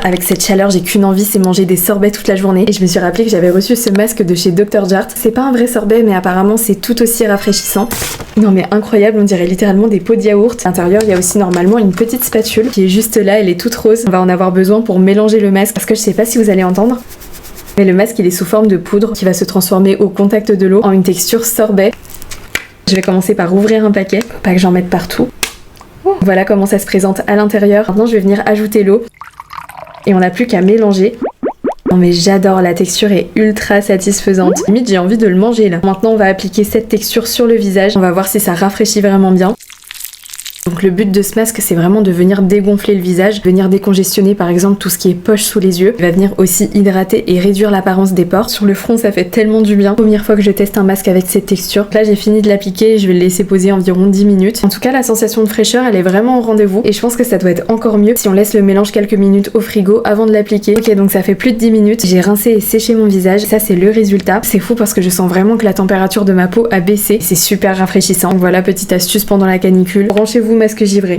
Avec cette chaleur, j'ai qu'une envie, c'est manger des sorbets toute la journée. Et je me suis rappelé que j'avais reçu ce masque de chez Dr. Jart. C'est pas un vrai sorbet, mais apparemment c'est tout aussi rafraîchissant. Non mais incroyable, on dirait littéralement des pots de yaourt. À l'intérieur, il y a aussi normalement une petite spatule qui est juste là, elle est toute rose. On va en avoir besoin pour mélanger le masque, parce que je sais pas si vous allez entendre. Mais le masque, il est sous forme de poudre qui va se transformer au contact de l'eau en une texture sorbet. Je vais commencer par ouvrir un paquet, pour pas que j'en mette partout. Voilà comment ça se présente à l'intérieur. Maintenant, je vais venir ajouter l'eau. Et on n'a plus qu'à mélanger. Non mais j'adore, la texture est ultra satisfaisante. Limite j'ai envie de le manger là. Maintenant on va appliquer cette texture sur le visage. On va voir si ça rafraîchit vraiment bien. Donc le but de ce masque c'est vraiment de venir dégonfler le visage, venir décongestionner par exemple tout ce qui est poche sous les yeux. Il va venir aussi hydrater et réduire l'apparence des pores. Sur le front ça fait tellement du bien. Première fois que je teste un masque avec cette texture. Là j'ai fini de l'appliquer et je vais le laisser poser environ 10 minutes. En tout cas la sensation de fraîcheur elle est vraiment au rendez-vous et je pense que ça doit être encore mieux si on laisse le mélange quelques minutes au frigo avant de l'appliquer. Ok, donc ça fait plus de 10 minutes. J'ai rincé et séché mon visage. Ça c'est le résultat. C'est fou parce que je sens vraiment que la température de ma peau a baissé. C'est super rafraîchissant. Donc voilà, petite astuce pendant la canicule. Branchez-vous masque givré.